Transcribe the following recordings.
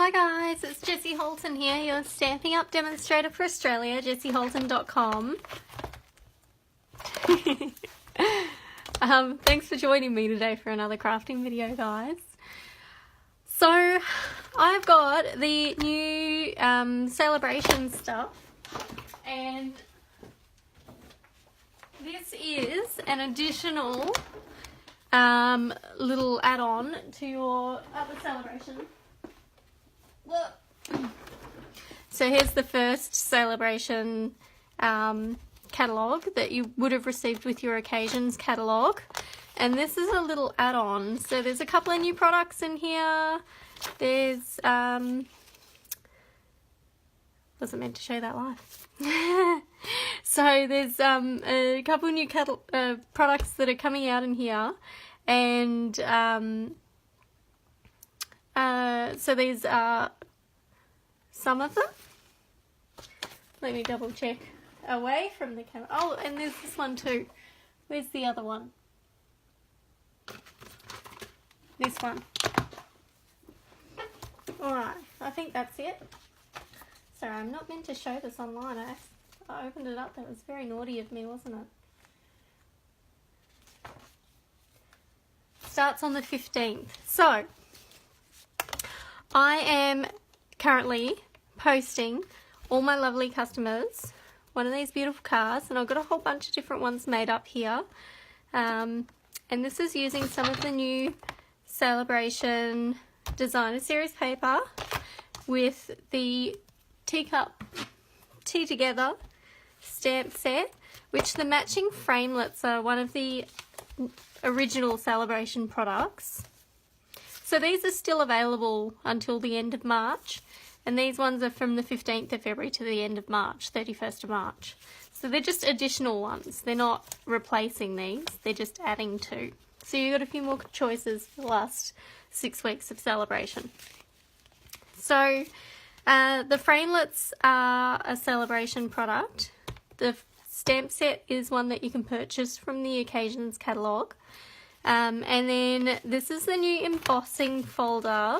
Hi guys, it's Jessie Holton here, your Stampin' Up Demonstrator for Australia, jessieholton.com. Thanks for joining me today for another crafting video, guys. So, I've got the new sale-a-bration stuff, and this is an additional little add-on to your other sale-a-bration. Look. So here's the first sale-a-bration catalogue that you would have received with your occasions catalogue, and this is a little add-on. So there's a couple of new products in here. There's wasn't meant to show that live. So there's a couple of new products that are coming out in here, and so these are some of them. Let me double check away from the camera. Oh, and there's this one too. Where's the other one? This one. Alright, I think that's it. Sorry, I'm not meant to show this online. I opened it up. That was very naughty of me, wasn't it? Starts on the 15th. So, I am currently posting all my lovely customers one of these beautiful cards, and I've got a whole bunch of different ones made up here. And this is using some of the new sale-a-bration designer series paper with the teacup tea together stamp set, which the matching framelits are one of the original sale-a-bration products. So these are still available until the end of March, and these ones are from the 15th of February to the end of March, 31st of March. So they're just additional ones. They're not replacing these, they're just adding to. So you've got a few more choices for the last 6 weeks of sale-a-bration. So the framelits are a sale-a-bration product. The stamp set is one that you can purchase from the occasions catalogue. And then this is the new embossing folder,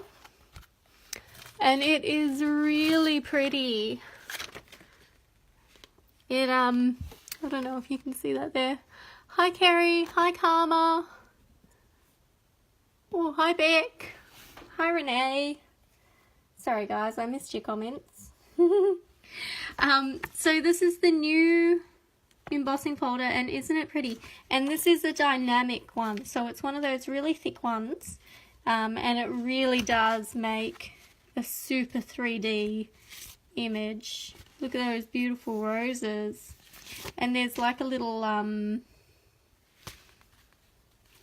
and it is really pretty. It I don't know if you can see that there. Hi Kerry, hi Karma, oh hi Beck, hi Renee. Sorry guys, I missed your comments. So this is the new embossing folder, and isn't it pretty? And this is a dynamic one, so it's one of those really thick ones, and it really does make a super 3D image. Look at those beautiful roses, and there's like a little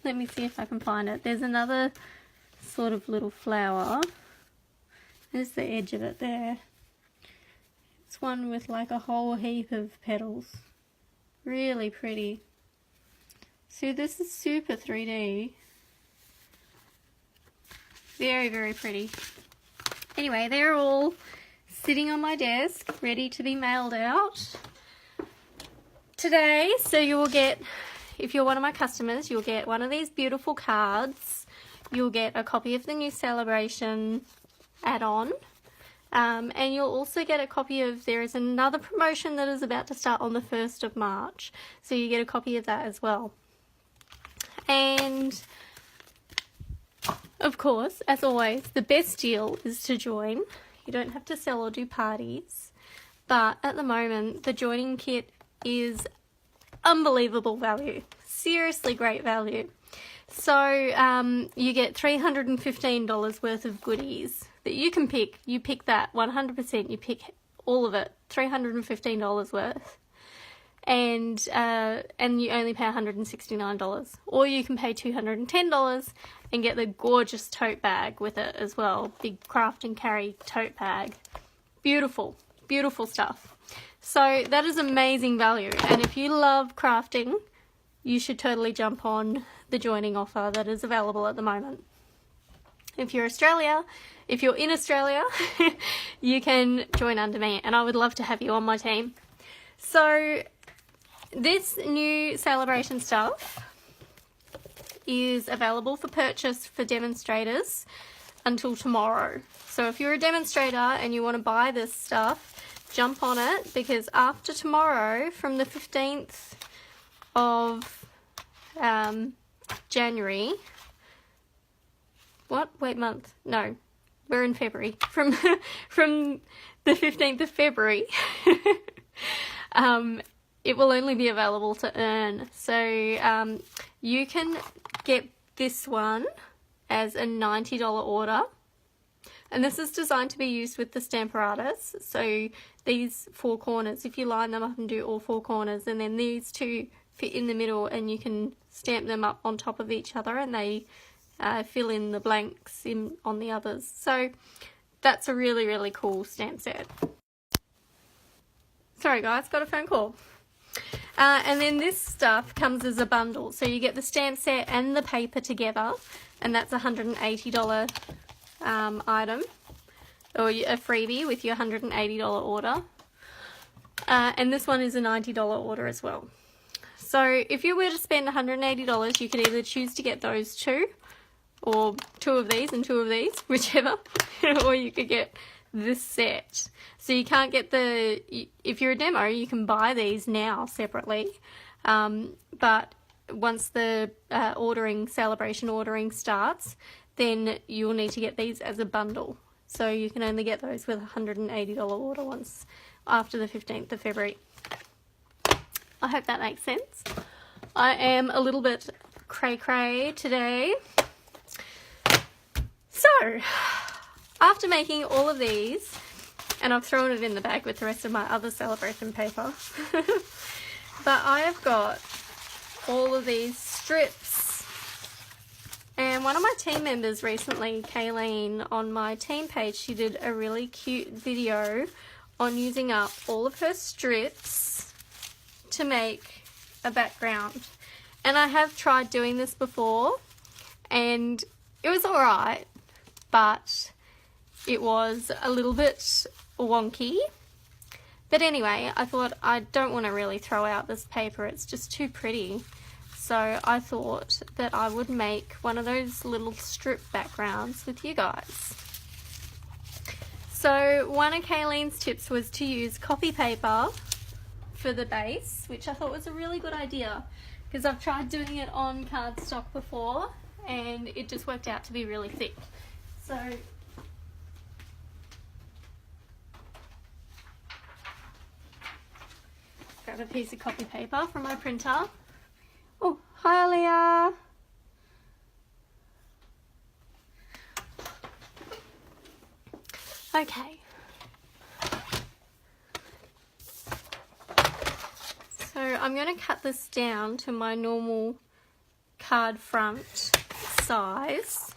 let me see if I can find it. There's another sort of little flower. There's the edge of it there. It's one with like a whole heap of petals. Really pretty. So this is super 3D. Very, very pretty. Anyway, they're all sitting on my desk, ready to be mailed out today. So you will get, if you're one of my customers, you'll get one of these beautiful cards. You'll get a copy of the new sale-a-bration add-on. And you'll also get a copy of, there is another promotion that is about to start on the 1st of March. So you get a copy of that as well. And of course, as always, the best deal is to join. You don't have to sell or do parties. But at the moment, the joining kit is unbelievable value. Seriously great value. So you get $315 worth of goodies that you can pick. You pick that 100%. You pick all of it, $315 worth, and you only pay $169. Or you can pay $210 and get the gorgeous tote bag with it as well. Big craft and carry tote bag. Beautiful, beautiful stuff. So that is amazing value. And if you love crafting, you should totally jump on the joining offer that is available at the moment. If you're in Australia, you can join under me, and I would love to have you on my team. So this new sale-a-bration stuff is available for purchase for demonstrators until tomorrow. So if you're a demonstrator and you want to buy this stuff, jump on it, because after tomorrow, from the 15th of January, wait, month? No, we're in February. From the 15th of February, it will only be available to earn. So you can get this one as a $90 order. And this is designed to be used with the Stamparatus. So these 4 corners, if you line them up and do all 4 corners, and then these 2 fit in the middle, and you can stamp them up on top of each other, and they fill in the blanks on the others. So that's a really, really cool stamp set. Sorry guys, got a phone call. And then this stuff comes as a bundle. So you get the stamp set and the paper together, and that's a $180 item, or a freebie with your $180 order. And this one is a $90 order as well. So if you were to spend $180, you could either choose to get those 2, or 2 of these and 2 of these, whichever, or you could get this set. So you can't get if you're a demo, you can buy these now separately, but once the sale-a-bration ordering starts, then you'll need to get these as a bundle. So you can only get those with a $180 order once after the 15th of February. I hope that makes sense. I am a little bit cray-cray today. So, after making all of these, and I've thrown it in the bag with the rest of my other sale-a-bration paper, but I have got all of these strips. And one of my team members recently, Kayleen, on my team page, she did a really cute video on using up all of her strips to make a background. And I have tried doing this before, and it was alright, but it was a little bit wonky. But anyway, I thought I don't want to really throw out this paper, it's just too pretty. So I thought that I would make one of those little strip backgrounds with you guys. So one of Kayleen's tips was to use copy paper for the base, which I thought was a really good idea, because I've tried doing it on cardstock before and it just worked out to be really thick. So grab a piece of copy paper from my printer. Oh, hi Leah. Okay. So I'm going to cut this down to my normal card front size,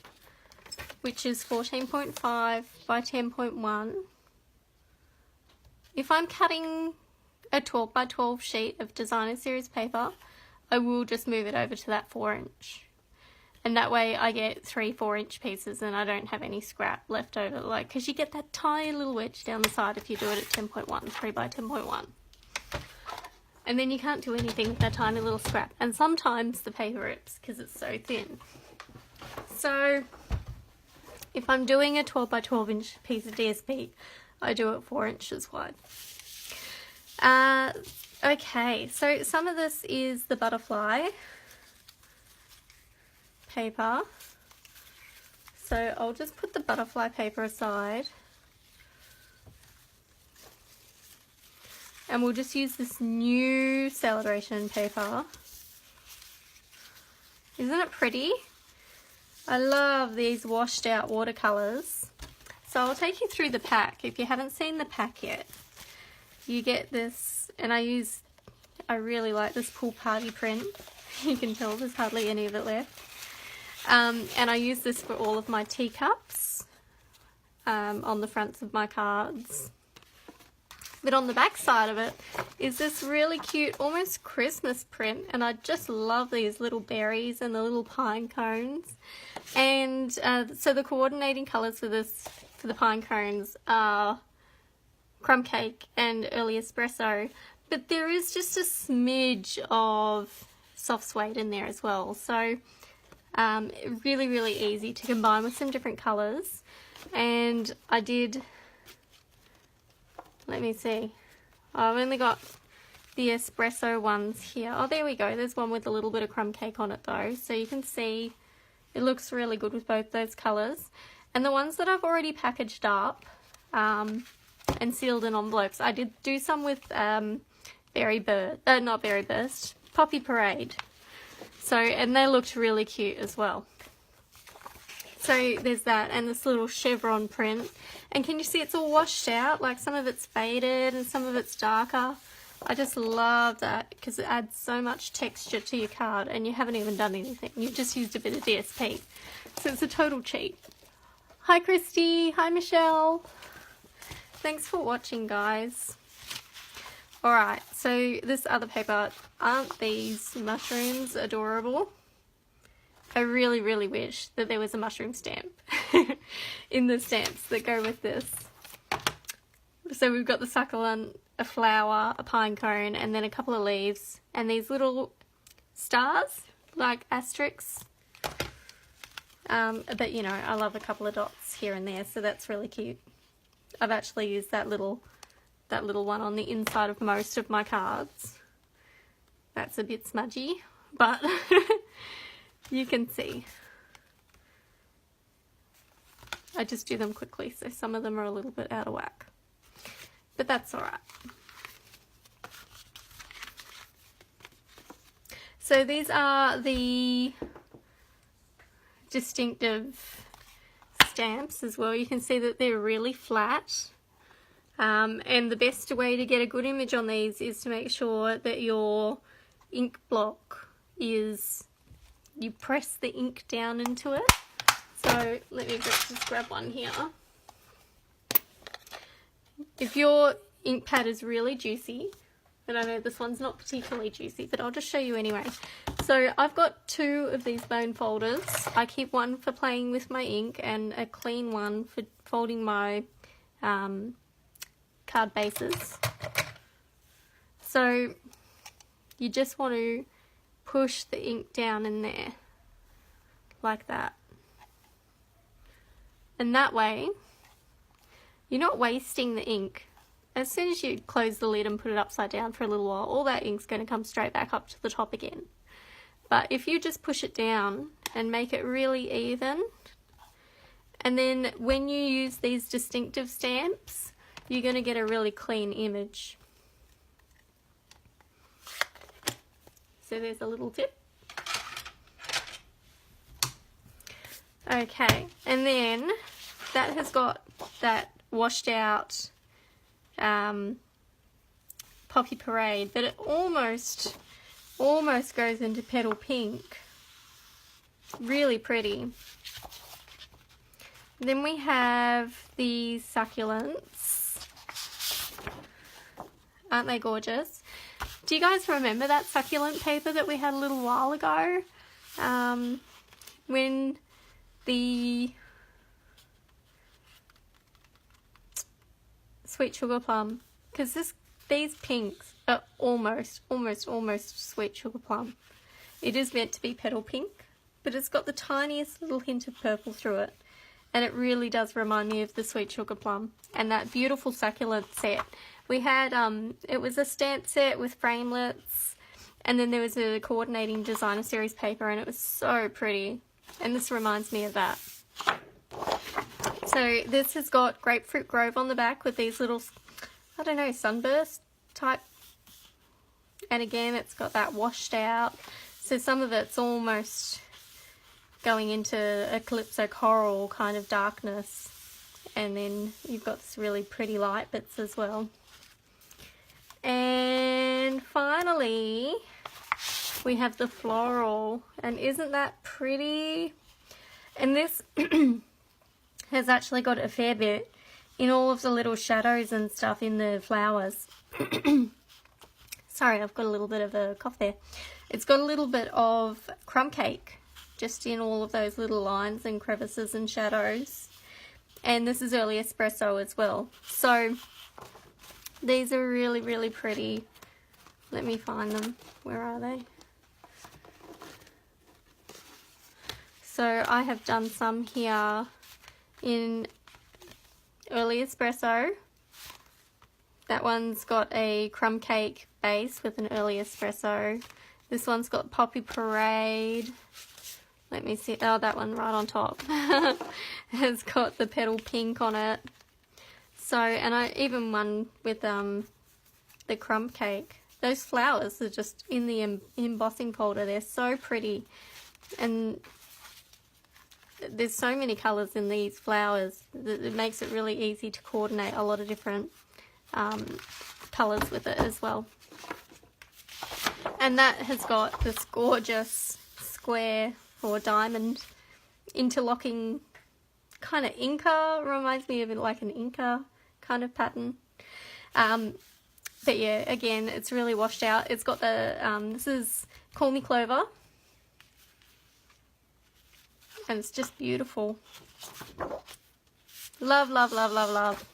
which is 14.5 by 10.1. If I'm cutting a 12 by 12 sheet of designer series paper, I will just move it over to that 4-inch. And that way I get 3 4-inch pieces and I don't have any scrap left over, because you get that tiny little wedge down the side if you do it at 10.1, 3 by 10.1. And then you can't do anything with that tiny little scrap. And sometimes the paper rips because it's so thin. So if I'm doing a 12 by 12 inch piece of DSP, I do it 4 inches wide. Okay, so some of this is the butterfly paper. So I'll just put the butterfly paper aside. And we'll just use this new sale-a-bration paper. Isn't it pretty? I love these washed out watercolours. So I'll take you through the pack. If you haven't seen the pack yet, you get this, and I really like this pool party print. You can tell there's hardly any of it left. And I use this for all of my teacups on the fronts of my cards. But on the back side of it is this really cute, almost Christmas print, and I just love these little berries and the little pine cones. And so the coordinating colours for the pine cones are crumb cake and early espresso, but there is just a smidge of soft suede in there as well. So really, really easy to combine with some different colours. And I did, let me see, I've only got the espresso ones here. Oh, there we go. There's one with a little bit of crumb cake on it though. So you can see it looks really good with both those colours. And the ones that I've already packaged up and sealed in envelopes, I did do some with not Berry Burst, Poppy Parade. So, and they looked really cute as well. So there's that, and this little chevron print. And can you see it's all washed out? Like some of it's faded and some of it's darker. I just love that because it adds so much texture to your card and you haven't even done anything. You've just used a bit of DSP. So it's a total cheat. Hi Christy, hi Michelle. Thanks for watching, guys. Alright, so this other paper, aren't these mushrooms adorable? I really, really wish that there was a mushroom stamp in the stamps that go with this. So we've got the succulent, a flower, a pine cone, and then a couple of leaves, and these little stars, like asterisks. But you know, I love a couple of dots here and there, so that's really cute. I've actually used that little one on the inside of most of my cards. That's a bit smudgy, but you can see. I just do them quickly, so some of them are a little bit out of whack. But that's alright. So these are the distinctive stamps as well. You can see that they're really flat. And the best way to get a good image on these is to make sure that your ink block is, you press the ink down into it. So let me just grab one here. If your ink pad is really juicy, and I know this one's not particularly juicy, but I'll just show you anyway. So I've got 2 of these bone folders. I keep one for playing with my ink and a clean one for folding my card bases. So you just want to push the ink down in there like that, and that way you're not wasting the ink. As soon as you close the lid and put it upside down for a little while, all that ink's going to come straight back up to the top again. But if you just push it down and make it really even, and then when you use these distinctive stamps, you're going to get a really clean image. So there's a little tip. Okay, and then that has got that washed out Poppy Parade, but it almost goes into petal pink. Really pretty. Then we have the succulents. Aren't they gorgeous? Do you guys remember that succulent paper that we had a little while ago? When the Sweet Sugar Plum, because these pinks are almost Sweet Sugar Plum. It is meant to be petal pink, but it's got the tiniest little hint of purple through it, and it really does remind me of the Sweet Sugar Plum. And that beautiful succulent set. We had, it was a stamp set with framelits, and then there was a coordinating designer series paper, and it was so pretty. And this reminds me of that. So this has got Grapefruit Grove on the back with these little, I don't know, sunburst type. And again, it's got that washed out. So some of it's almost going into a Calypso Coral kind of darkness. And then you've got this really pretty light bits as well. And finally, we have the floral. And isn't that pretty? And this has actually got a fair bit in all of the little shadows and stuff in the flowers. Sorry, I've got a little bit of a cough there. It's got a little bit of crumb cake just in all of those little lines and crevices and shadows. And this is early espresso as well. So these are really, really pretty. Let me find them. Where are they? So I have done some here in Early Espresso. That one's got a crumb cake base with an early espresso. This one's got Poppy Parade. Let me see. Oh, that one right on top. Has got the petal pink on it. So, and I even one with the crumb cake. Those flowers are just in the embossing folder. They're so pretty. And there's so many colours in these flowers that it makes it really easy to coordinate a lot of different colours with it as well. And that has got this gorgeous square or diamond interlocking kind of Inca, reminds me of it like an Inca kind of pattern. But yeah, again, it's really washed out. It's got the, this is Call Me Clover. And it's just beautiful. Love, love, love, love, love.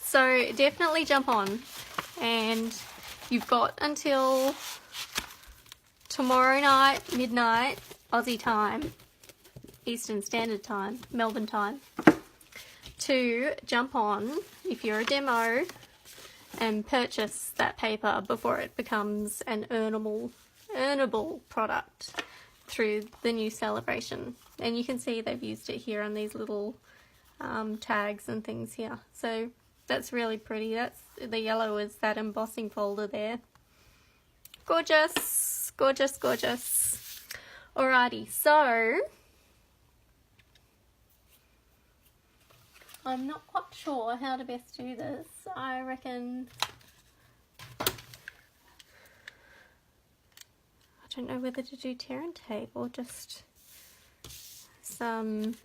So definitely jump on, and you've got until tomorrow night, midnight, Aussie time, Eastern Standard Time, Melbourne time, to jump on, if you're a demo, and purchase that paper before it becomes an earnable product through the new sale-a-bration. And you can see they've used it here on these little tags and things here. So that's really pretty. That's the yellow is that embossing folder there. Gorgeous, gorgeous, gorgeous. Alrighty, so I'm not quite sure how to best do this. I reckon I don't know whether to do tear and tape or just some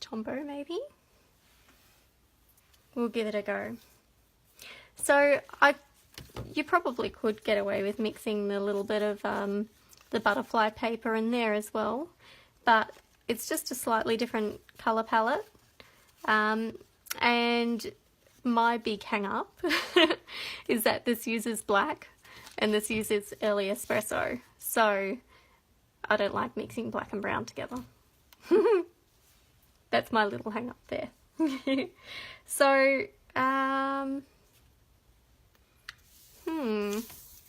Tombow maybe. We'll give it a go. So you probably could get away with mixing the little bit of the butterfly paper in there as well, but it's just a slightly different colour palette. And my big hang up is that this uses black and this uses early espresso, so I don't like mixing black and brown together. That's my little hang up there. So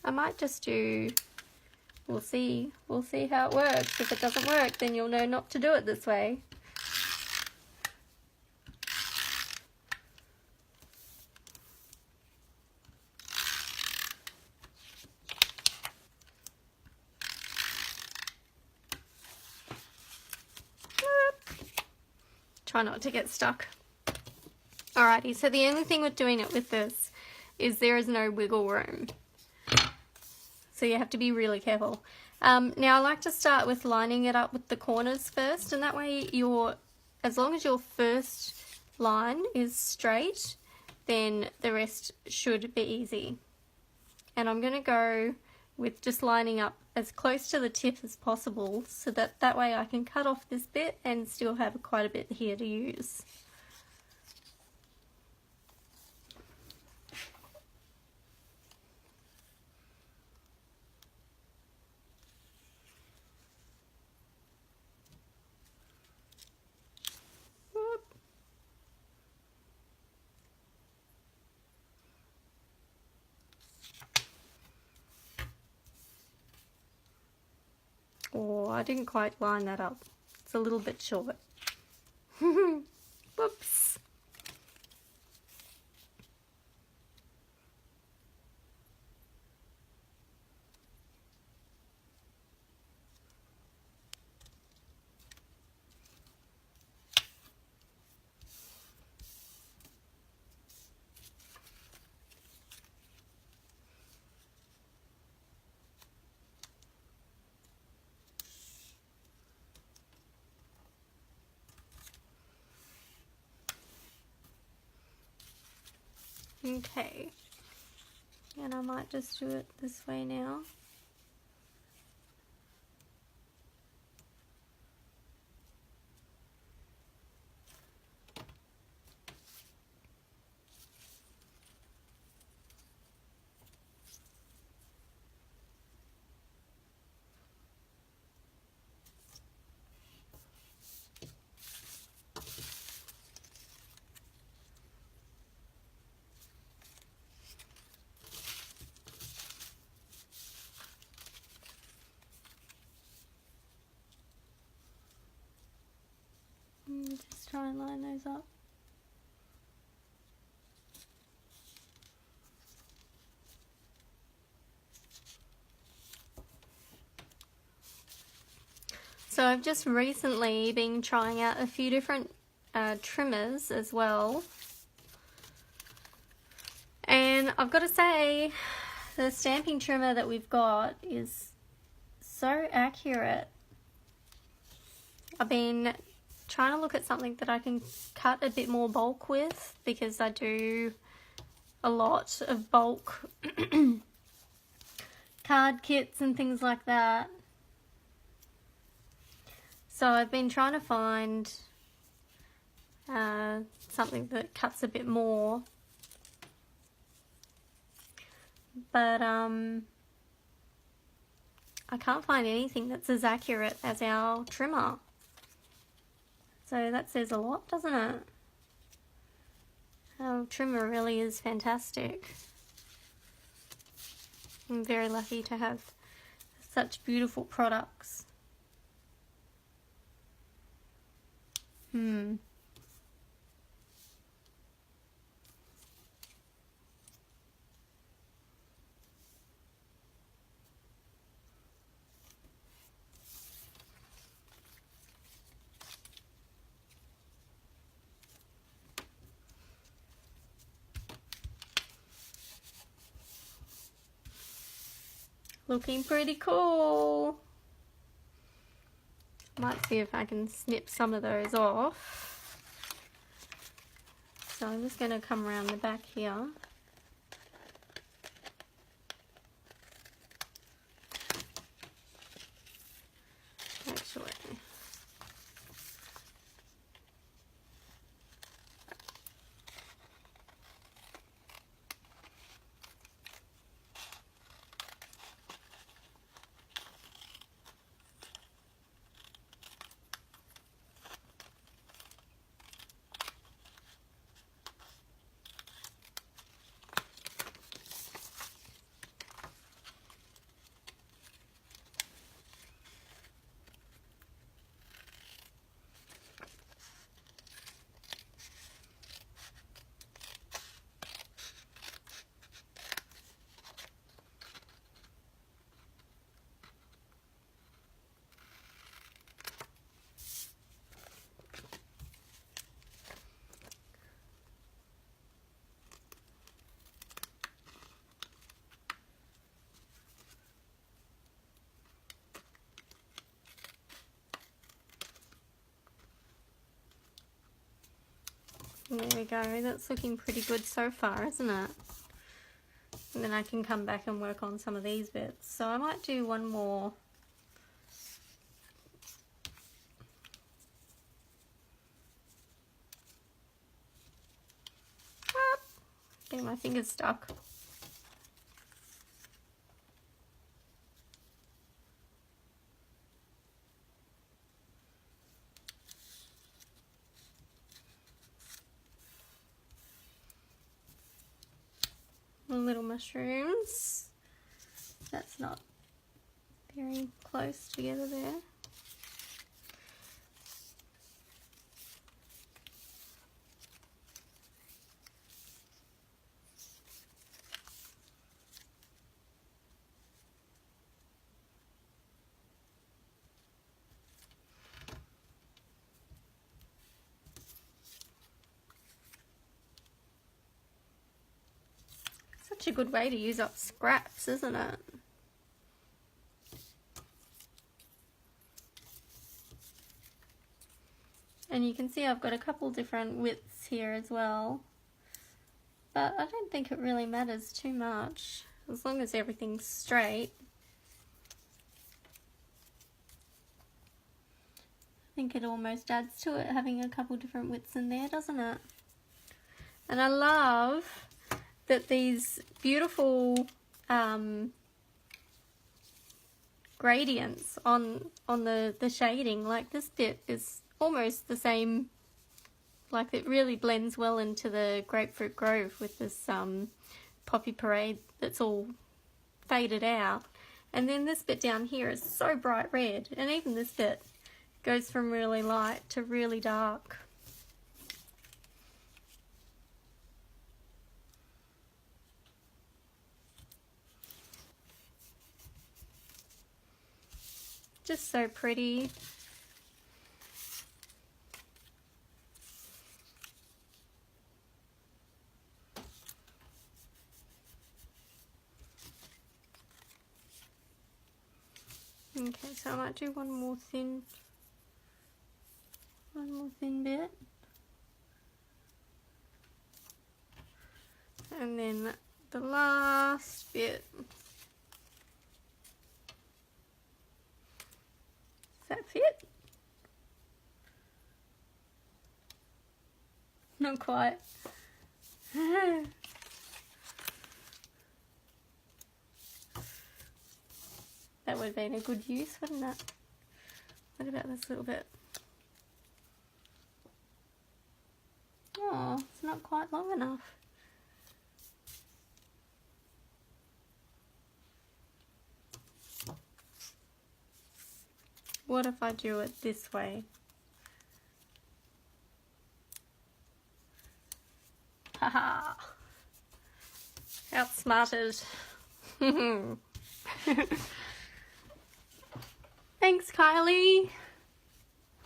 I might just do, we'll see how it works. If it doesn't work, then you'll know not to do it this way. Try not to get stuck. Alrighty, so the only thing with doing it with this is there is no wiggle room. So you have to be really careful. Now I like to start with lining it up with the corners first, and that way as long as your first line is straight, then the rest should be easy. And I'm going to go with just lining up as close to the tip as possible, so that way I can cut off this bit and still have quite a bit here to use. Oh, I didn't quite line that up. It's a little bit short. Whoops. Okay, and I might just do it this way now. try and line those up. So I've just recently been trying out a few different trimmers as well. And I've got to say, the stamping trimmer that we've got is so accurate. I've been trying to look at something that I can cut a bit more bulk with, because I do a lot of bulk card kits and things like that. So I've been trying to find something that cuts a bit more, but I can't find anything that's as accurate as our trimmer. So that says a lot, doesn't it? Our trimmer really is fantastic. I'm very lucky to have such beautiful products. Looking pretty cool. Might see if I can snip some of those off. So I'm just going to come around the back here. Actually, there we go. That's looking pretty good so far, isn't it? And then I can come back and work on some of these bits. So I might do one more. Ah, getting my fingers stuck. Little mushrooms. That's not very close together there. Such a good way to use up scraps, isn't it? And you can see I've got a couple different widths here as well, but I don't think it really matters too much as long as everything's straight. I think it almost adds to it having a couple different widths in there, doesn't it? And I love that these beautiful gradients on the shading, like this bit is almost the same, like it really blends well into the Grapefruit Grove with this Poppy Parade that's all faded out. And then this bit down here is so bright red, and even this bit goes from really light to really dark. just so pretty. Okay, so I might do one more thin bit. And then the last bit. Does that fit? Not quite. That would have been a good use, wouldn't it? What about this little bit? Oh, it's not quite long enough. What if I do it this way? Haha! Outsmarted. Thanks, Kylie.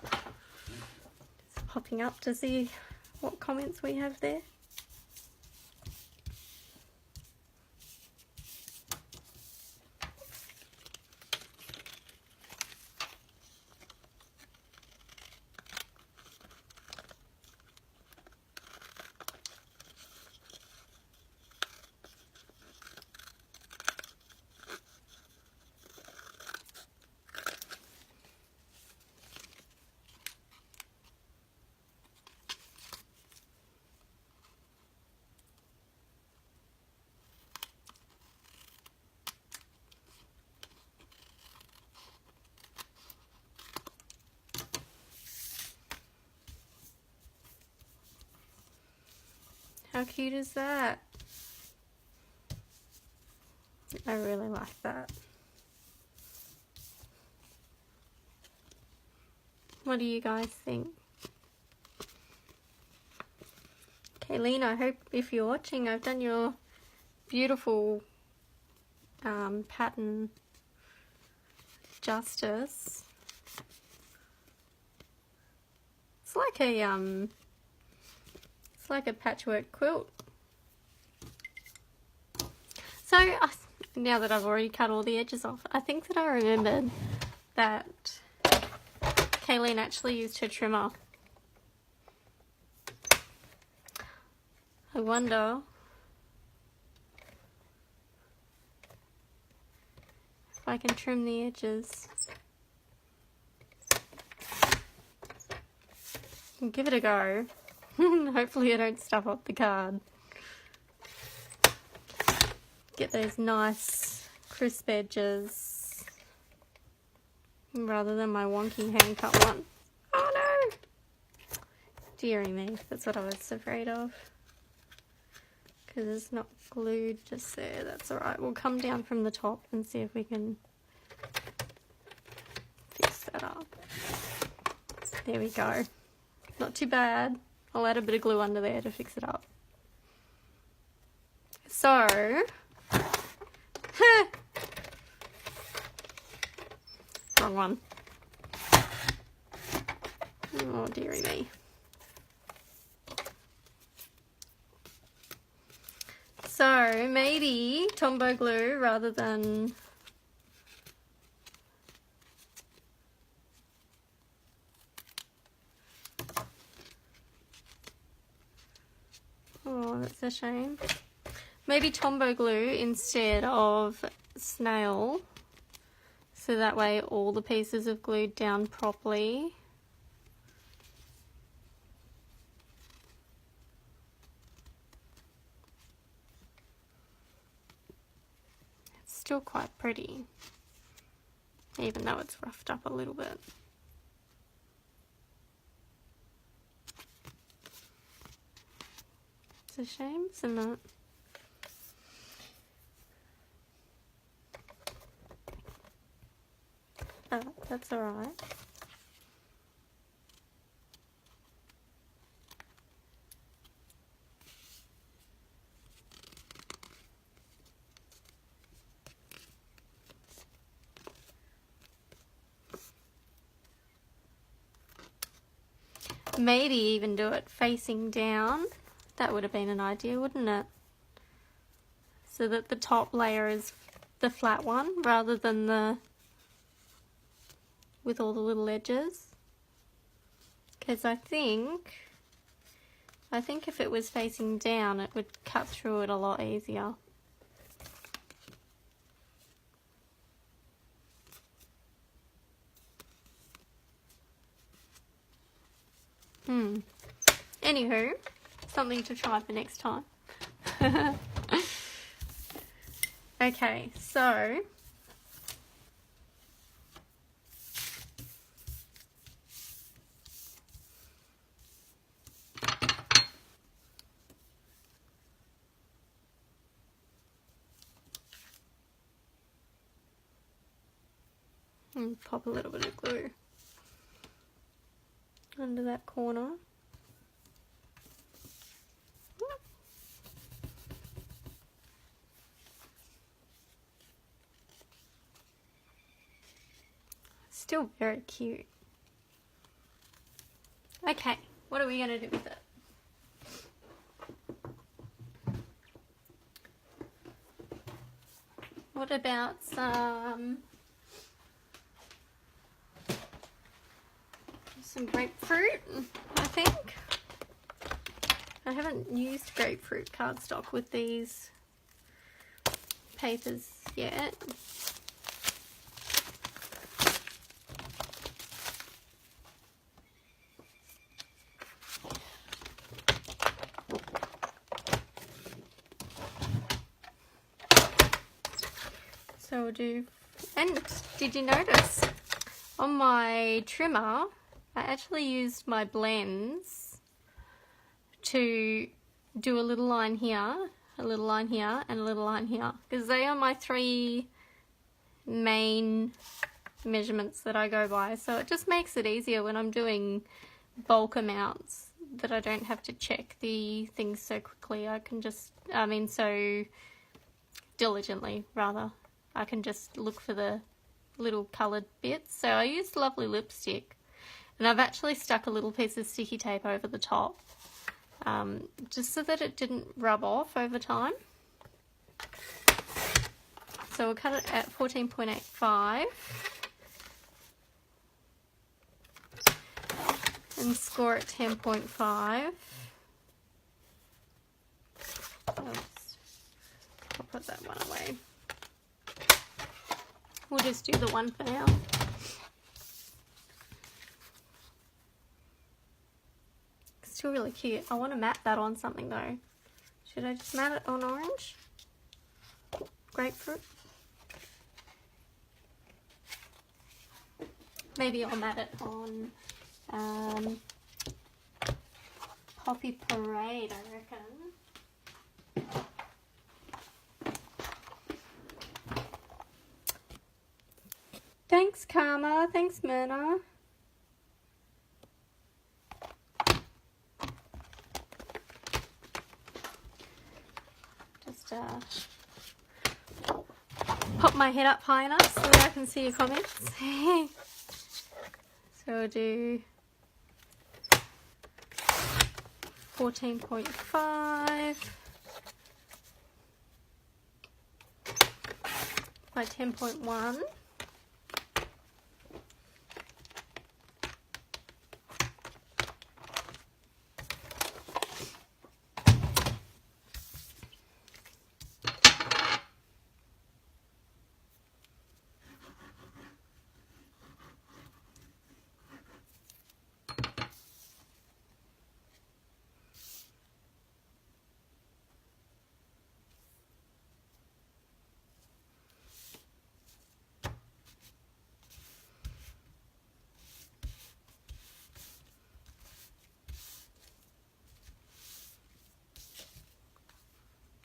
Just popping up to see what comments we have there. How cute is that? I really like that. What do you guys think? Kayleen, I hope if you're watching, I've done your beautiful pattern justice. It's like a patchwork quilt. So now that I've already cut all the edges off, I think that I remembered that Kayleen actually used her trimmer. I wonder if I can trim the edges. Give it a go. Hopefully I don't stuff up the card. Get those nice crisp edges rather than my wonky hand cut one. Oh no! Deary me, that's what I was afraid of. Because it's not glued just there, that's alright. We'll come down from the top and see if we can fix that up. There we go. Not too bad. I'll add a bit of glue under there to fix it up. So, wrong one. Oh, dearie me. So, maybe Tombow glue rather than oh, that's a shame. Maybe Tombow glue instead of snail, so that way all the pieces are glued down properly. It's still quite pretty, even though it's roughed up a little bit. It's a shame, isn't it? But that's alright. maybe even do it facing down. That would have been an idea, wouldn't it? So that the top layer is the flat one rather than the with all the little edges. Because I think if it was facing down, it would cut through it a lot easier. Anywho, something to try for next time. Okay, so pop a little bit of glue under that corner. Still very cute. Okay, what are we going to do with it? What about some grapefruit, I think. I haven't used grapefruit cardstock with these papers yet. So we'll do, and did you notice on my trimmer I actually used my blends to do a little line here, a little line here, and a little line here, because they are my three main measurements that I go by. So it just makes it easier when I'm doing bulk amounts, that I don't have to check the things so quickly. I can just, so diligently rather. I can just look for the little coloured bits. So I used Lovely Lipstick, and I've actually stuck a little piece of sticky tape over the top, just so that it didn't rub off over time. So we'll cut it at 14.85 and score at 10.5. Oops. I'll put that one away. We'll just do the one for now. It's still really cute. I want to mat that on something though. Should I just mat it on orange? Grapefruit? Maybe I'll mat it on Poppy Parade, I reckon. Thanks, Karma. Thanks, Myrna. Just pop my head up high enough so that I can see your comments. So we'll do 14.5 by 10.1.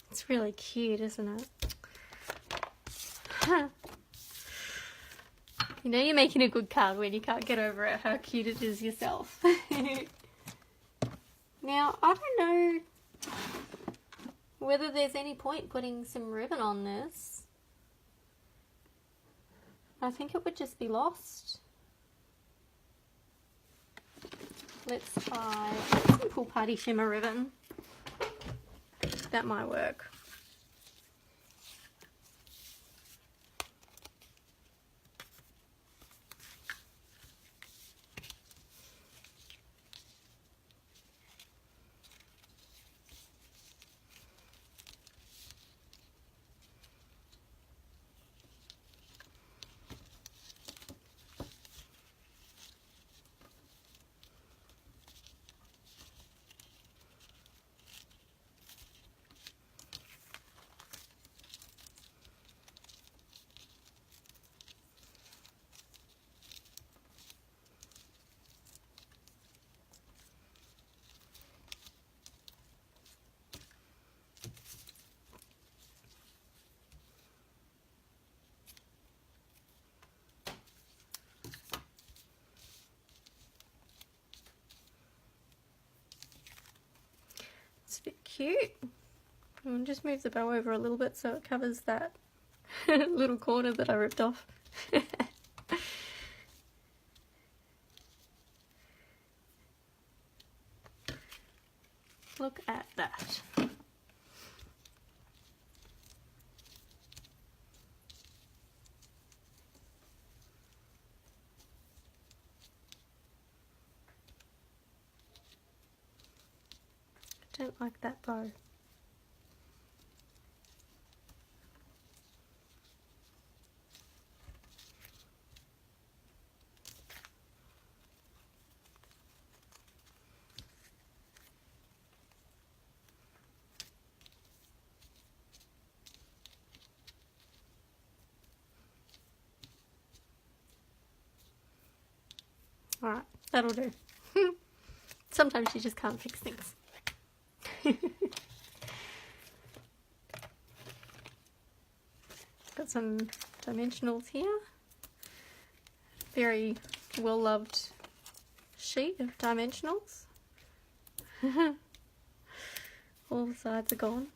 It's really cute, isn't it? You know you're making a good card when you can't get over it, how cute it is yourself. Now, I don't know whether there's any point putting some ribbon on this. I think it would just be lost. let's try simple party shimmer ribbon. That might work. It's a bit cute. I'll just move the bow over a little bit so it covers that little corner that I ripped off. Look at that. I don't like that bow. Alright, that'll do. Sometimes you just can't fix things. Got some dimensionals here. Very well loved sheet of dimensionals. All the sides are gone.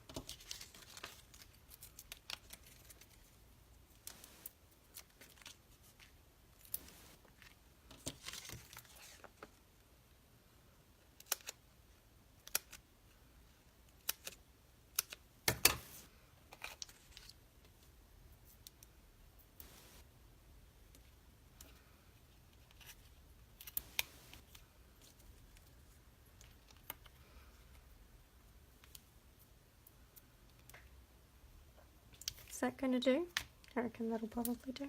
Is that going to do? I reckon that'll probably do.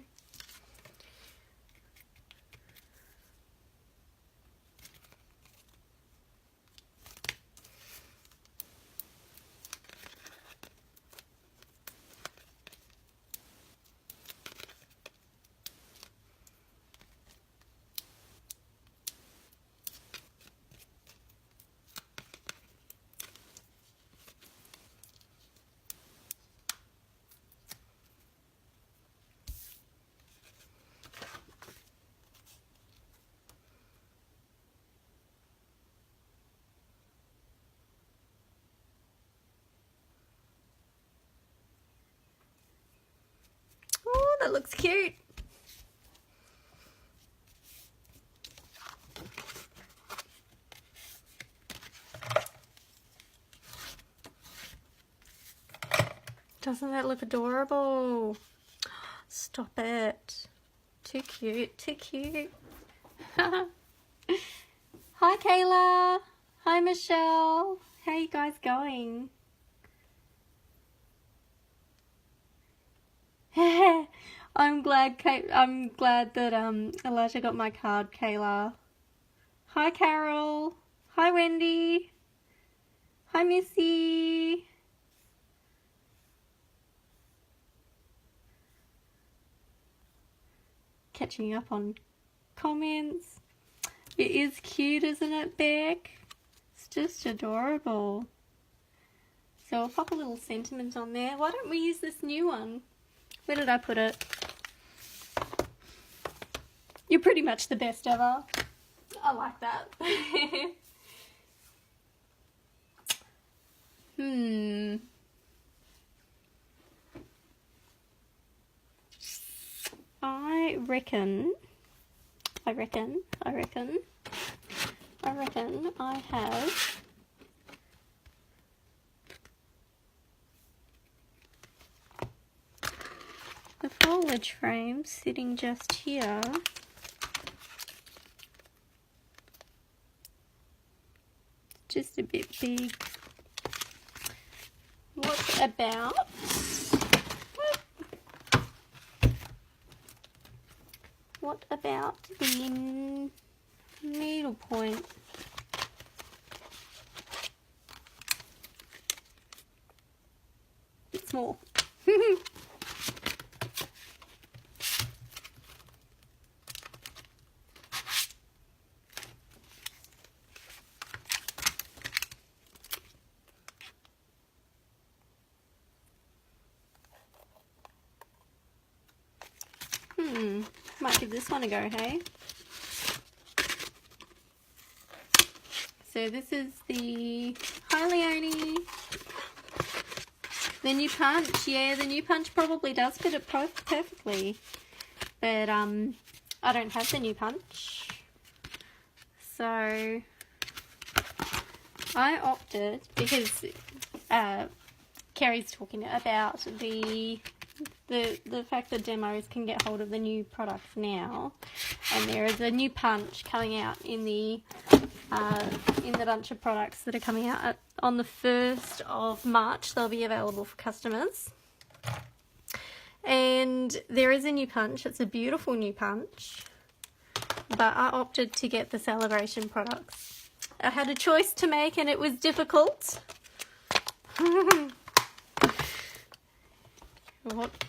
Oh, that looks cute. Doesn't that look adorable? Stop it. Too cute, too cute. Hi Kayla. Hi Michelle. How are you guys going? I'm glad that Elijah got my card, Kayla. Hi Carol. Hi Wendy. Hi Missy. Catching up on comments. It is cute, isn't it, Beck? It's just adorable. So I'll pop a little sentiment on there. Why don't we use this new one? Where did I put it? You're pretty much the best ever. I like that. I I reckon I have the foliage frame sitting just here. Just a bit big. What about the needle point? Bit small. Might give this one a go, hey? So this is the Hi Leonie. The new punch. Yeah, the new punch probably does fit it perfectly. But I don't have the new punch. So I opted, because Kerry's talking about the fact that demos can get hold of the new products now, and there is a new punch coming out in the bunch of products that are coming out on the 1st of March. They'll be available for customers, and there is a new punch. It's a beautiful new punch, but I opted to get the sale-a-bration products. I had a choice to make and it was difficult.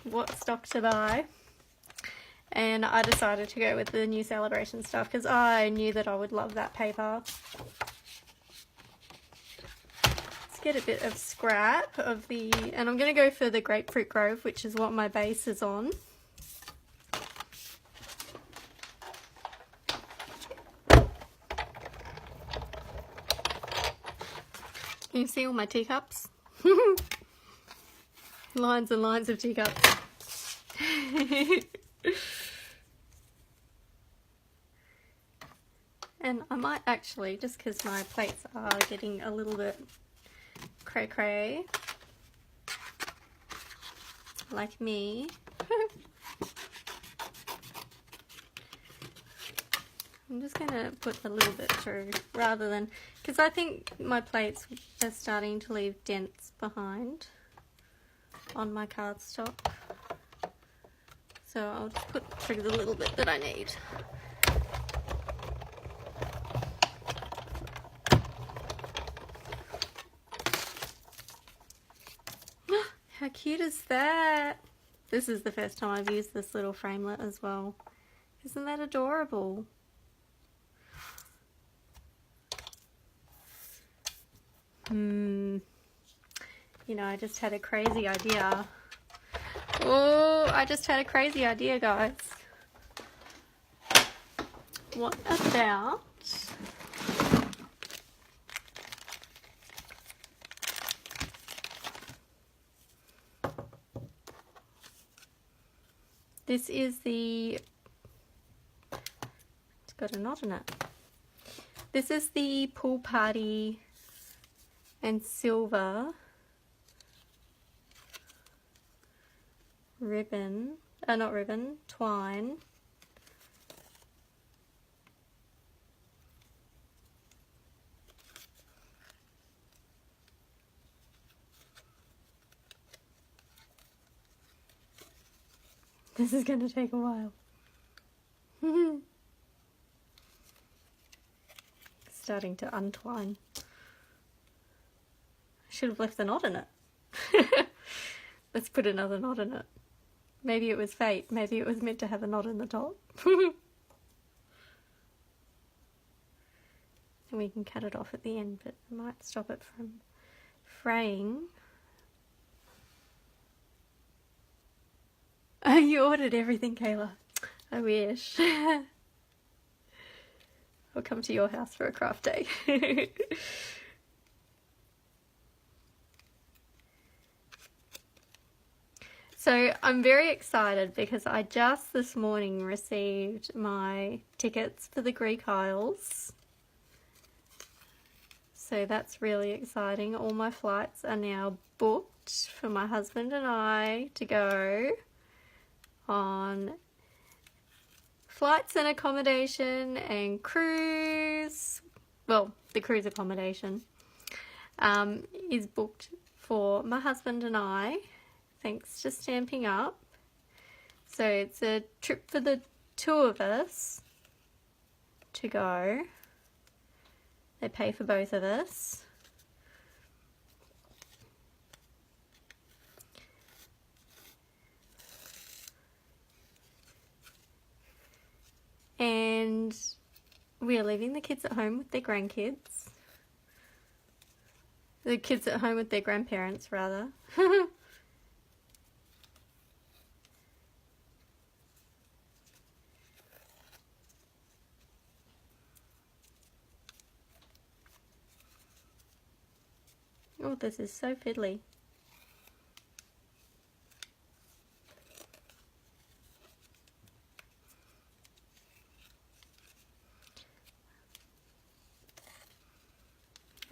what stock to buy, and I decided to go with the new sale-a-bration stuff because I knew that I would love that paper. Let's get a bit of scrap of the, and I'm going to go for the Grapefruit Grove, which is what my base is on. Can you see all my teacups? Lines and lines of teacups. And I might actually, just because my plates are getting a little bit cray-cray, like me, I'm just going to put a little bit through, rather than, because I think my plates are starting to leave dents behind on my cardstock. So I'll just put through the little bit that I need. How cute is that? This is the first time I've used this little framelit as well. Isn't that adorable? You know, I just had a crazy idea. Oh, I just had a crazy idea, guys. What about this? Is the, it's got a knot in it. This is the Pool Party and Silver ribbon, not ribbon, twine. This is going to take a while. Starting to untwine. Should have left the knot in it. Let's put another knot in it. Maybe it was fate. Maybe it was meant to have a knot in the top. And we can cut it off at the end, but I might stop it from fraying. Oh, you ordered everything, Kayla. I wish. I'll come to your house for a craft day. So I'm very excited because I just this morning received my tickets for the Greek Isles. So that's really exciting. All my flights are now booked for my husband and I to go on flights and accommodation and cruise. Well, the cruise accommodation is booked for my husband and I, thanks to Stampin' Up. So it's a trip for the two of us to go. They pay for both of us. And we are leaving the kids at home with their grandkids. The kids at home with their grandparents, rather. Oh, this is so fiddly.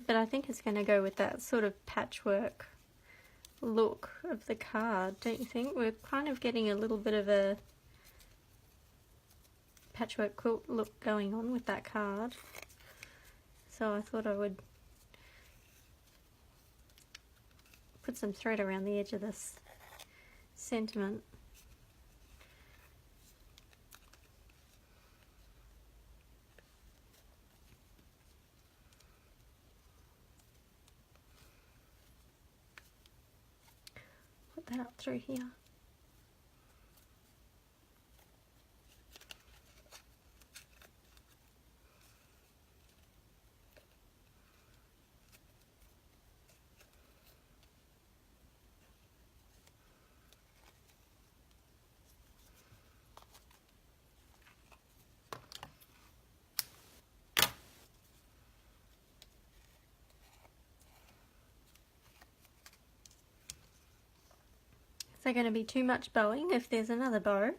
But I think it's going to go with that sort of patchwork look of the card, don't you think? We're kind of getting a little bit of a patchwork quilt look going on with that card. So I thought I would put some thread around the edge of this sentiment. Put that up through here. Is there going to be too much bowing if there's another bow?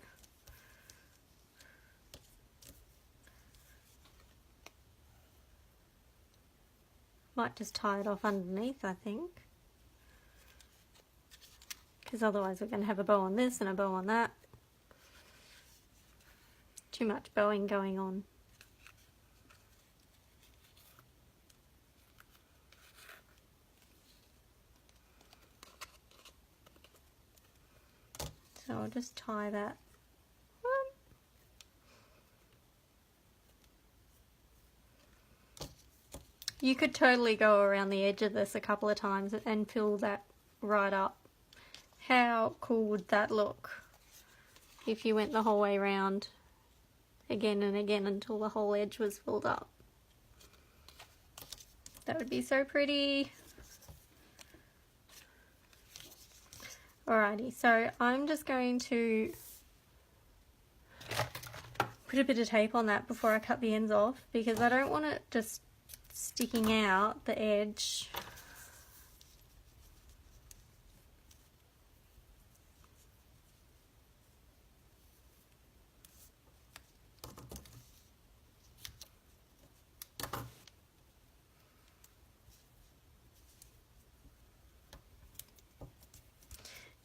Might just tie it off underneath, I think. Because otherwise we're going to have a bow on this and a bow on that. Too much bowing going on. So I'll just tie that. You could totally go around the edge of this a couple of times and fill that right up. How cool would that look if you went the whole way around again and again until the whole edge was filled up? That would be so pretty. Alrighty, so I'm just going to put a bit of tape on that before I cut the ends off, because I don't want it just sticking out the edge.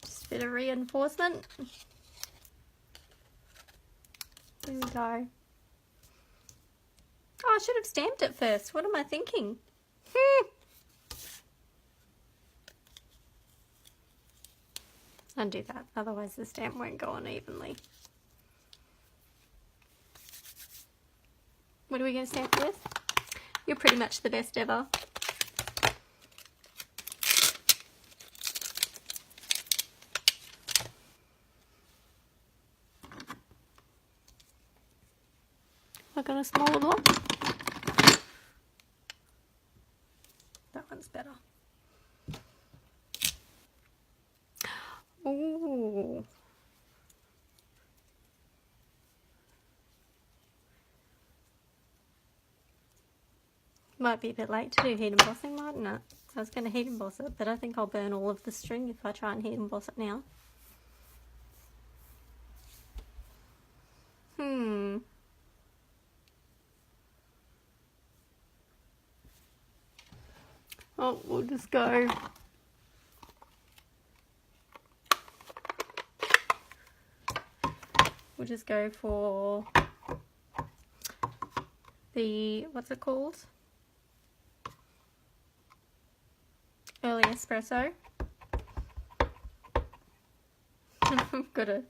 Just a bit of reinforcement. There we go. Oh, I should have stamped it first. What am I thinking? Undo that, otherwise the stamp won't go on evenly. What are we going to stamp with? You're pretty much the best ever. I got a smaller block. That one's better. Ooh. Might be a bit late to do heat embossing, mightn't it? I was going to heat emboss it, but I think I'll burn all of the string if I try and heat emboss it now. Oh, we'll just go. We'll just go for the, what's it called? Early espresso. I've got to,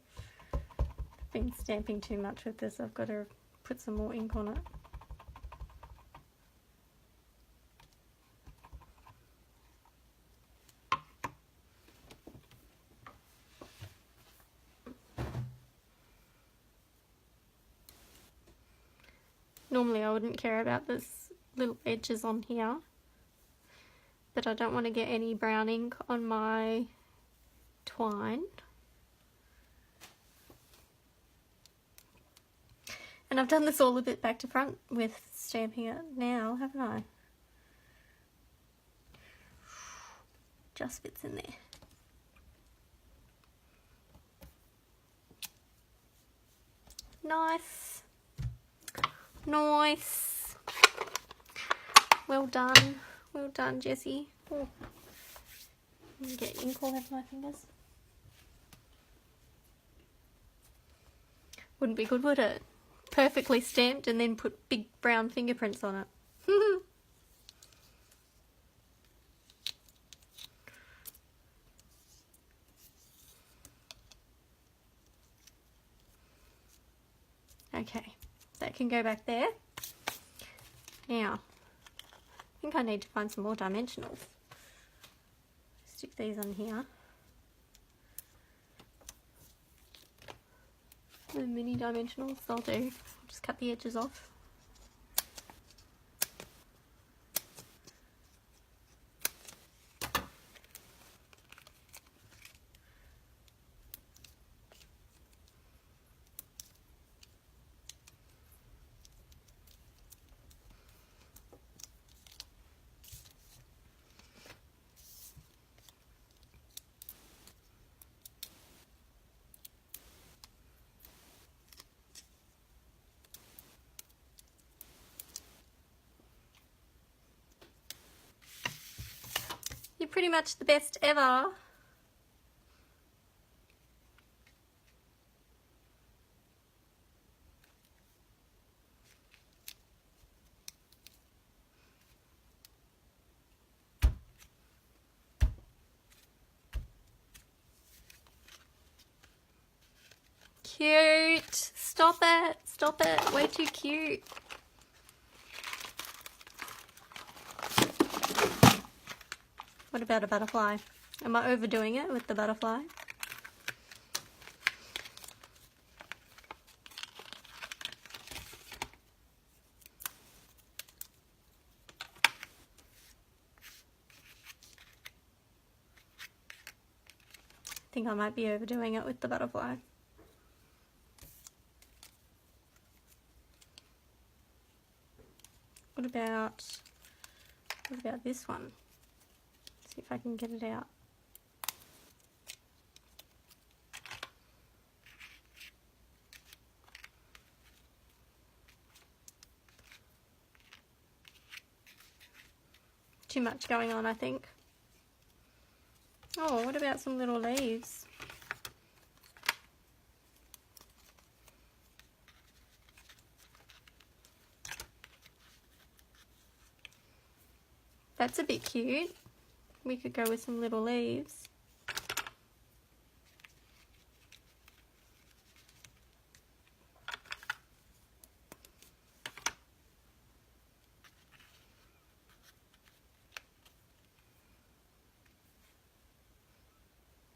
been stamping too much with this. I've got to put some more ink on it. Normally I wouldn't care about this little edges on here, but I don't want to get any brown ink on my twine. And I've done this all a bit back to front with stamping it now, haven't I? Just fits in there. Nice. Nice. Well done. Well done, Jessie. Oh. Get ink all over my fingers. Wouldn't be good, would it? Perfectly stamped and then put big brown fingerprints on it. Okay, that can go back there. Now, I think I need to find some more dimensionals. Stick these on here. The mini dimensionals I'll do. I'll just cut the edges off. You're pretty much the best ever. Cute. Stop it. Stop it. Way too cute. What about a butterfly? Am I overdoing it with the butterfly? I think I might be overdoing it with the butterfly. What about this one? See if I can get it out. Too much going on, I think. Oh, what about some little leaves? That's a bit cute. We could go with some little leaves.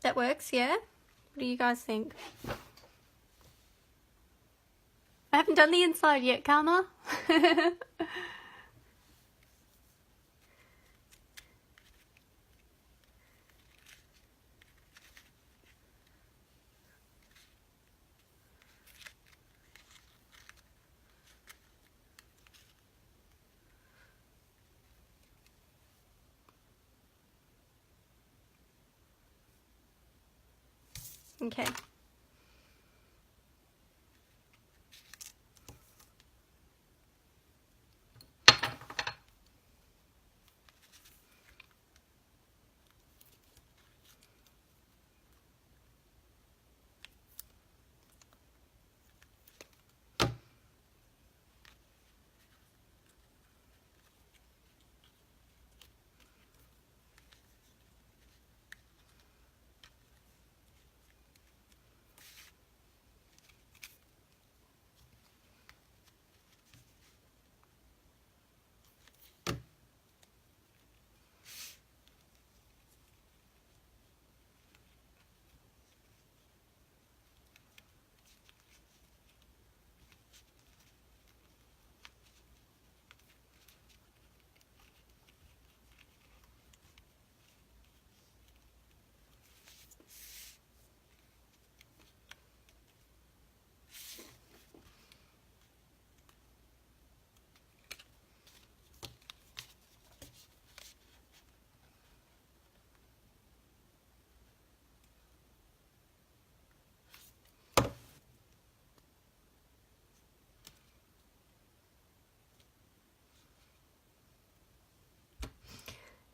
That works, yeah? What do you guys think? I haven't done the inside yet, Karma. Okay.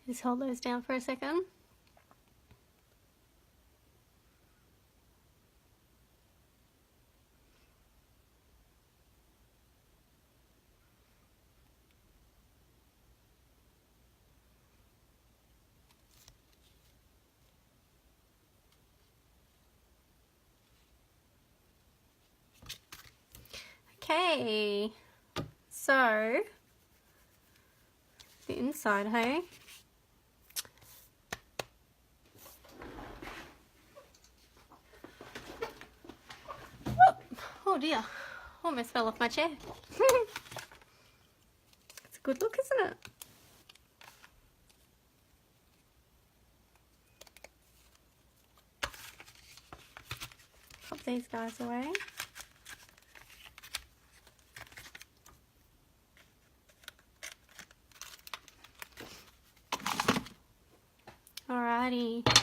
Just hold those down for a second. Okay, so the inside, hey? Oh dear, almost fell off my chair. It's a good look, isn't it? Pop these guys away. Alrighty. Put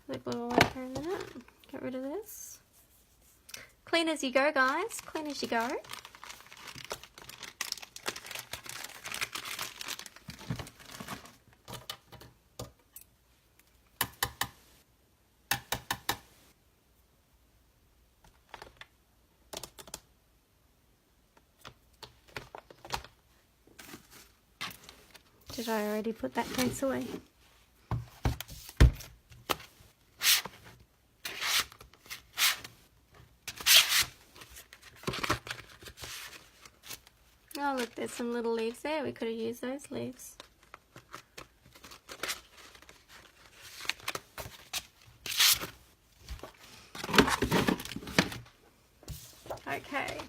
the glue away for a minute. Get rid of this. Clean as you go, guys. Clean as you go. Did I already put that case away? Oh look, there's some little leaves there. We could have used those leaves. Okay.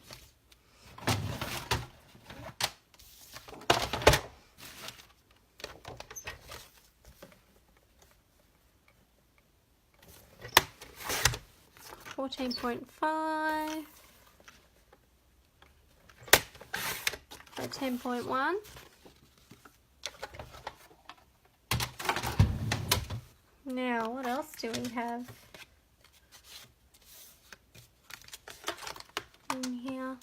$14.5. 10.1. Now, what else do we have in here?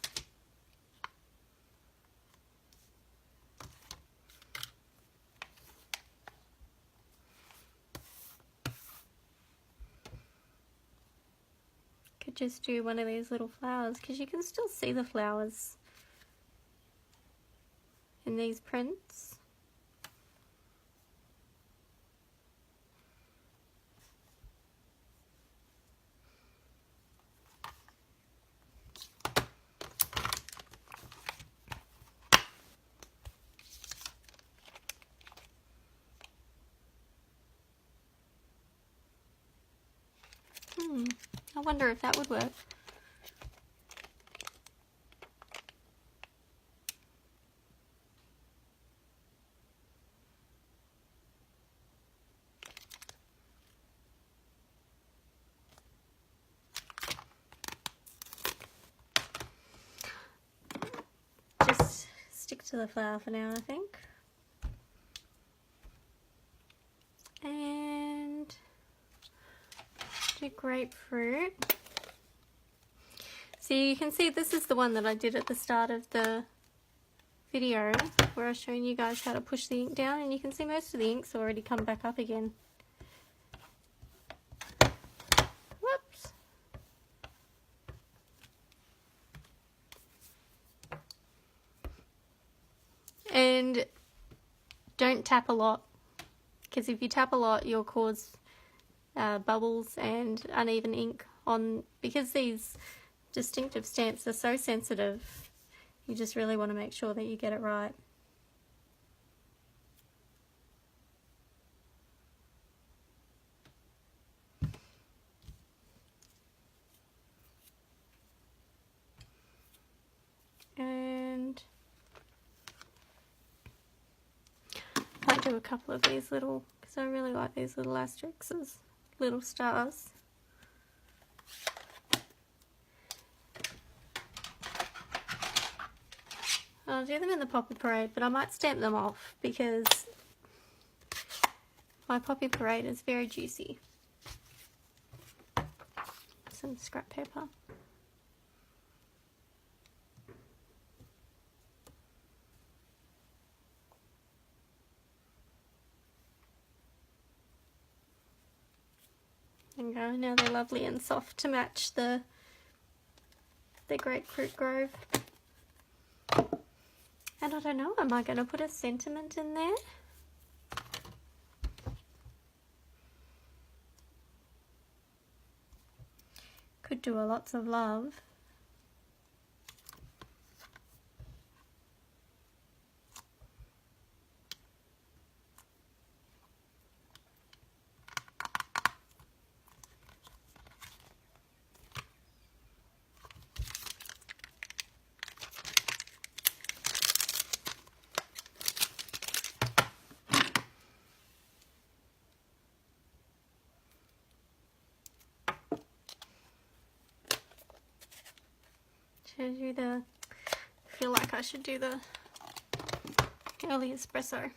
Could just do one of these little flowers because you can still see the flowers in these prints. I wonder if that would work. Just stick to the flower for now, I think. And do grapefruit. So you can see this is the one that I did at the start of the video where I was showing you guys how to push the ink down, and you can see most of the ink's already come back up again. Whoops. And don't tap a lot, because if you tap a lot you'll cause bubbles and uneven ink on, because these distinctive stamps are so sensitive. You just really want to make sure that you get it right. And I might do a couple of these little, because I really like these little asterisks, little stars. I'll do them in the Poppy Parade, but I might stamp them off because my Poppy Parade is very juicy. Some scrap paper. There you go. Now they're lovely and soft to match the grapefruit grove. And I don't know, am I going to put a sentiment in there? Could do a lots of love. Shows you the, I feel like I should do the early espresso.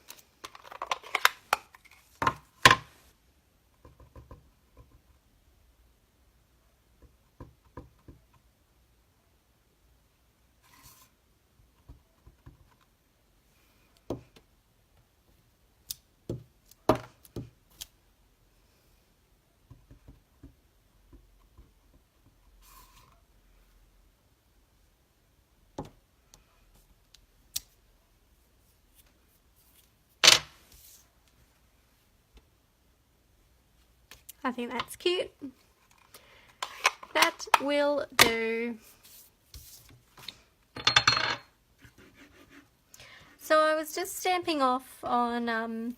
I think that's cute. That will do. So I was just stamping off on,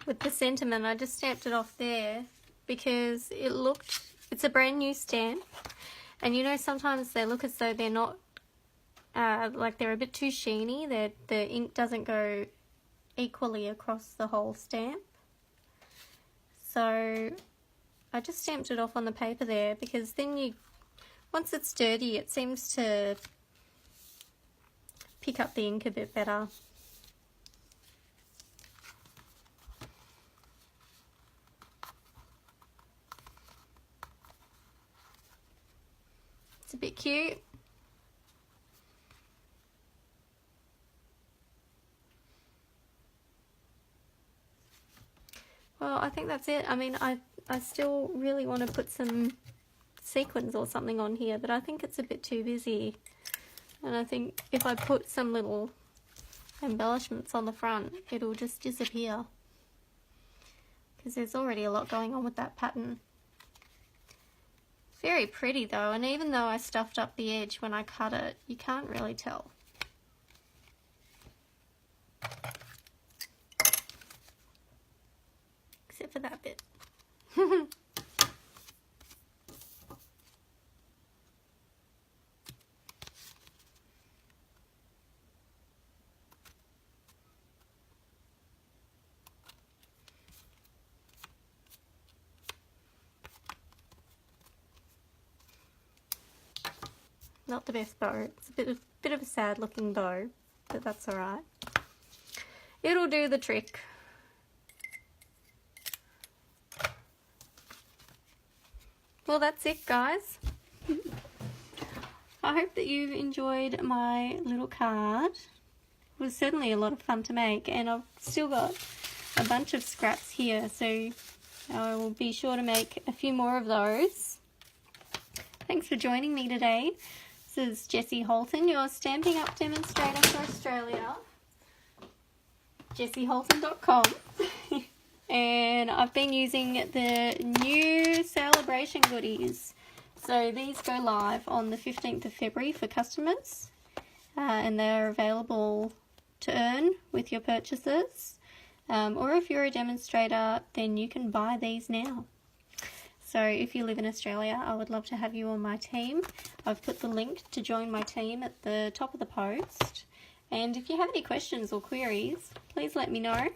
with the sentiment, I just stamped it off there because it's a brand new stamp. And you know, sometimes they look as though they're not, like they're a bit too sheeny, that the ink doesn't go equally across the whole stamp. So I just stamped it off on the paper there because then once it's dirty, it seems to pick up the ink a bit better. It's a bit cute. Well, I think that's it. I mean, I still really want to put some sequins or something on here, but I think it's a bit too busy. And I think if I put some little embellishments on the front, it'll just disappear. Because there's already a lot going on with that pattern. Very pretty though, and even though I stuffed up the edge when I cut it, you can't really tell. Except for that bit. Not the best bow. It's a bit of a sad looking bow, but that's alright. It'll do the trick. Well, that's it, guys. I hope that you enjoyed my little card. It was certainly a lot of fun to make, and I've still got a bunch of scraps here, so I will be sure to make a few more of those. Thanks for joining me today. This is Jessie Holton, your Stampin' Up demonstrator for Australia. JessieHolton.com. And I've been using the new sale-a-bration goodies. So these go live on the 15th of February for customers. And they're available to earn with your purchases. Or if you're a demonstrator, then you can buy these now. So if you live in Australia, I would love to have you on my team. I've put the link to join my team at the top of the post. And if you have any questions or queries, please let me know.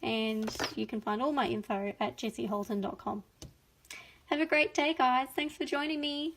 And you can find all my info at JessieHolton.com. Have a great day, guys. Thanks for joining me.